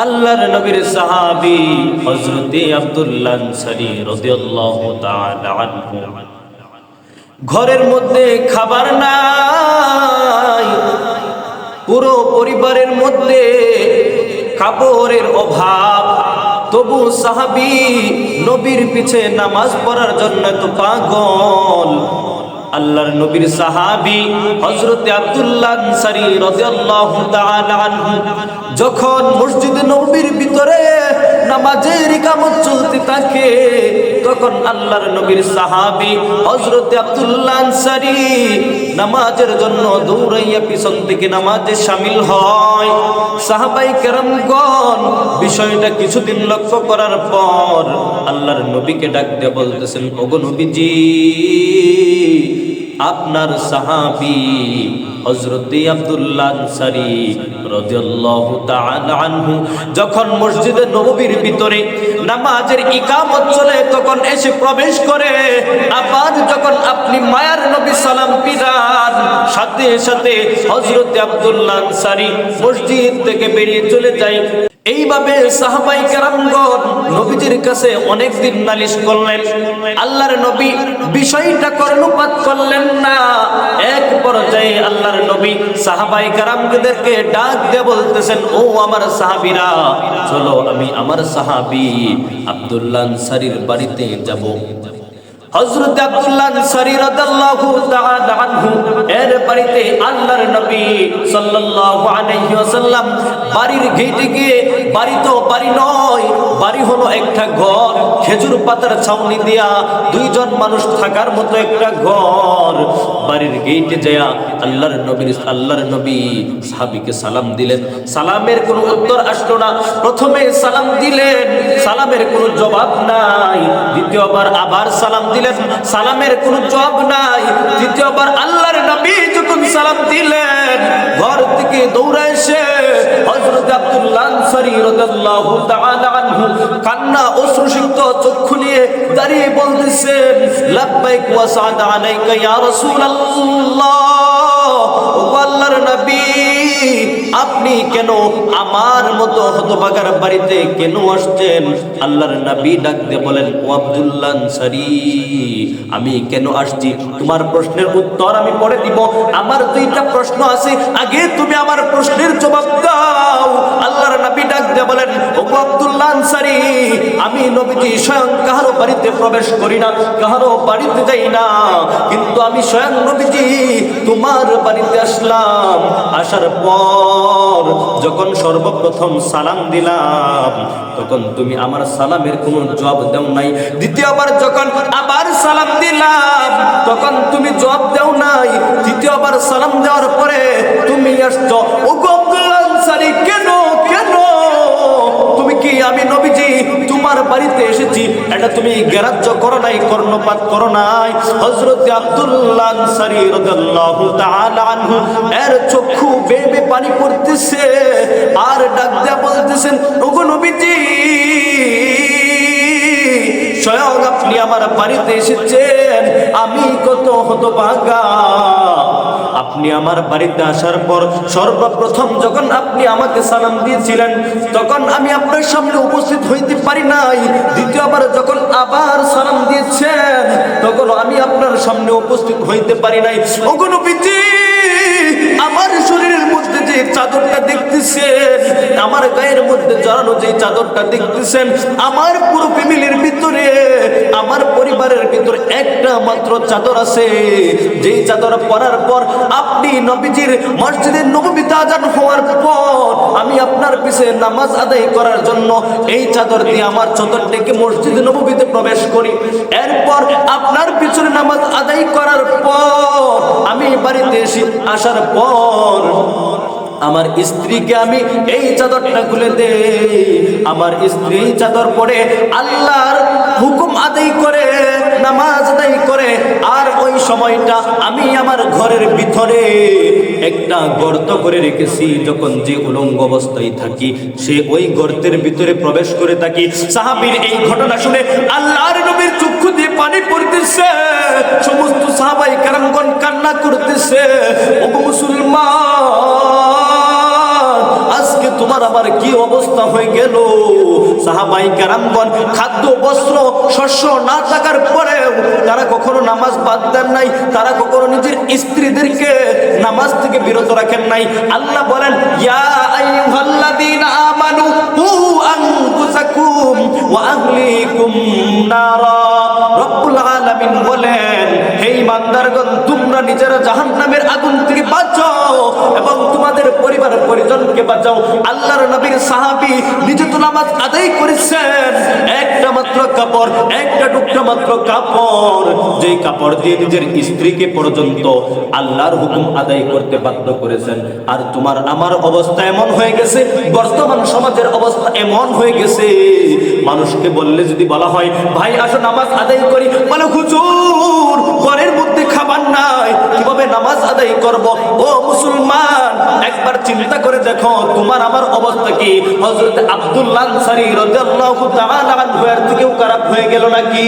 আল্লাহর নবীর সাহাবী হযরতে আব্দুল্লাহ আনসারী রাদিয়াল্লাহু তাআলা আনহু ঘরের মধ্যে খাবার নাই, পুরো পরিবারের মধ্যে কাপড়ের অভাব, তবু সাহাবী নবীর পিছে নামাজ পড়ার জন্য তো পাগল। আল্লাহর নবীর সাহাবী হযরতে আব্দুল্লাহ আনসারী রাদিয়াল্লাহু তাআলা আনহু যখন মসজিদে নববীর ভিতরে নামাজের ইকামত চলতে থাকে, তখন আল্লাহর নবীর সাহাবী হযরতে আব্দুল্লাহ আনসারী নামাজের জন্য দৌড়াইয়া পিছন থেকে নামাজে শামিল হয়। সাহাবায়ে কেরামগণ বিষয়টা কিছুদিন লক্ষ্য করার পর আল্লাহর নবীকে ডাক দিয়ে বলতেছেন, ওগো নবীজি, আপনার সাহাবী হযরতে আব্দুল্লাহ আনসারী রাদিয়াল্লাহু তাআলা আনহু যখন মসজিদে নববীর ভিতরে নামাজের ইকামত চলে তখন এসে প্রবেশ করে, আবার যখন আপনি মায়ার নবী সালাম ফিরান, সাথে সাথে হযরতে আব্দুল্লাহ আনসারী মসজিদ থেকে বেরিয়ে চলে যায়। এইভাবে সাহাবায়ে কেরামগণ নবীজির কাছে অনেক দিন নালিশ করলেন। আল্লাহর নবী বিষয়টা কর্ণপাত করলেন না। এক পর্যায়ে আল্লাহর নবী সাহাবায়ে কেরামদেরকে ডাক দিয়ে বলতেছেন, ও আমার সাহাবীরা, চলো আমি আমার সাহাবী আব্দুল্লাহ আনসারীর বাড়িতে যাব। হযরত আব্দুল্লাহ আনসারী রাদিয়াল্লাহু তাআলা আনহু এর বাড়িতে আল্লাহর নবী সাল্লাল্লাহু আলাইহি ওয়াসাল্লাম বাড়ির গেটে গিয়ে, বাড়ি তো বাড়ি নয়, বাড়ি হলো একটা ঘর, খেজুর পাতার ছাউনি দিয়া দুইজন মানুষ থাকার মতো একটা ঘর। বাড়ির গেটে যায় আল্লাহর নবী সাহাবীকে সালাম দিলেন। সালামের কোনো উত্তর আসলো না। প্রথমে সালাম দিলেন, সালামের কোনো জবাব নাই। দ্বিতীয়বার আবার সালাম দিলেন, সালামের কোনো জবাব নাই। তৃতীয়বার আল্লাহর নবী যখন সালাম দিলেন, ঘর থেকে দৌড়ে এসে হযরত আব্দুল্লাহ আনসারী রাদিয়াল্লাহু তাআলা আনহু কান্না অশ্রুসিক্ত চক্ষু নিয়ে দাঁড়িয়ে বলতেছেন, লাব্বাইক ওয়া সা'দা আলাইকা ইয়া রাসূলুল্লাহ, ও আল্লাহর নবী, আপনি কেন আমার মতো হতভাগার বাড়িতে কেন আসছেন? আল্লাহর নবী ডাক দিয়ে বলেন, ও আব্দুল্লাহ আনসারী, আমি কেন আসছি তোমার প্রশ্নের উত্তর আমি পরে দিব। আমার দুইটা প্রশ্ন আছে, আগে তুমি আমার প্রশ্নের জবাব দাও। আল্লাহর নবী ডাক দিয়ে বলেন, ও আব্দুল্লাহ আনসারী, আমি নবীজি স্বয়ং কাহারো বাড়িতে প্রবেশ করি না, কাহারো বাড়িতে যাই না, কিন্তু আমি স্বয়ং নবীজি তোমার বাড়িতে আসলাম। আসার পর যখন সর্বপ্রথম সালাম দিলাম, তখন তুমি আমার সালামের কোনো জবাব দাও নাই। দ্বিতীয়বার যখন আবার সালাম দিলাম, তখন তুমি জবাব দাও নাই। তৃতীয়বার সালাম দেওয়ার পরে তুমি আসছো। ও আব্দুল্লাহ আনসারী, কেন কেন তুমি কি আমি নবীজি তোমার বাড়িতে এসেছি এটা তুমি গ্রাহ্য করো নাই, কর্ণপাত করো নাই? হযরত আব্দুল্লাহ আনসারী রাদিয়াল্লাহু তাআলা আনহু এর চক্ষু বেয়ে বেয়ে পানি পড়তেছে, আর ডাক দিয়া বলতেছেন, ওগো নবীজি, স্বয়ং আপনি আমার বাড়িতে এসেছেন, আমি কত হতভাগা। আপনি আমার বাড়িতে আসার পর সর্বপ্রথম যখন আপনি আমাকে সালাম দিয়েছিলেন, তখন আমি আপনার সামনে উপস্থিত হইতে পারি নাই। দ্বিতীয়বার যখন আবার সালাম দিয়েছেন, তখন আমি আপনার সামনে উপস্থিত হইতে পারি নাই। ওগো নবীজি, আমার শরীরের মধ্যে যে চাদরটা দেখতেছেন, আমার গায়ের মধ্যে জড়ানো যে চাদরটা দেখতেছেন, আমার পুরো ফ্যামিলির ভিতরে, আমার পরিবারের ভিতরে একটা মাত্র চাদর আছে, যেই চাদর পরার পর আপনি নবীজির মসজিদের নববীতে আযান হওয়ার পর আমি আপনার পিছে নামাজ আদায় করার জন্য এই চাদর দিয়ে আমার চাদর থেকে মসজিদে নববীতে প্রবেশ করি। এরপর আপনার পিছনে নামাজ আদায় করার পর আমি বাড়িতে আসার পর আমার স্ত্রীকে আমি এই চাদরটা খুলে দেই। আমার স্ত্রী চাদর পরে আল্লাহর হুকুম আদায় করে, নামাজ আদায় করে। আর ওই সময়টা আমি আমার ঘরের ভিতরে একটা গর্ত করে রেখেছি, যখন যে উলঙ্গ অবস্থায় থাকি সে ওই গর্তের ভিতরে প্রবেশ করে থাকি। সাহাবীর এই ঘটনা শুনে আল্লাহর নবীর চক্ষু দিয়ে পানি পড়তেছে, সমস্ত সাহাবায়ে কেরামগণ কান্না করতেছে। ও মুসলমান, আজকে তোমার আবার কি অবস্থা হয়ে গেল? সাহাবাই কেরামগণ খাদ্য বস্ত্র শস্য না থাকার পরেও তারা কখনো নামাজ বাদ দেন নাই, তারা কখনো নিজের স্ত্রীদেরকে নামাজ থেকে বিরত রাখেন নাই। আল্লাহ বলেন ইয়া আইয়ুহাল্লাযীনা আমানু কু আনফুসাকুম ওয়া আহলিকুম নারা। রব্বুল আলামিন বলেন হে ইমানদারগণ, তোমরা নিজেরা জাহান্নামের আগুন থেকে বাঁচাও এবং তোমাদের পরিবার পরিজনকে বাঁচাও। আল্লাহর নবীর সাহাবী নিজে তো নামাজ আদায় করেছেন, একটা মাত্র কাপড়, একটা টুকরা মাত্র কাপড়, যেই কাপড় দিয়ে নিজের স্ত্রীকে পর্যন্ত আল্লাহর হুকুম আদায় করতে বাধ্য করেছেন। আর তোমার আমার অবস্থা এমন হয়ে গেছে, বর্তমান সমাজের অবস্থা এমন হয়ে গেছে, মানুষকে বললে যদি বলা হয় ভাই আসো নামাজ আদায় করি, বলে হুজুর ঘরের মধ্যে খাবার নাই, কিভাবে নামাজ আদায় করব? ও মুসলমান, একবার চিন্তা করে দেখো তোমার আমার অবস্থা কি হযরত আব্দুল্লাহ আনসারী রাদিয়াল্লাহু তাআলা আনহু এর থেকেও খারাপ হয়ে গেল নাকি?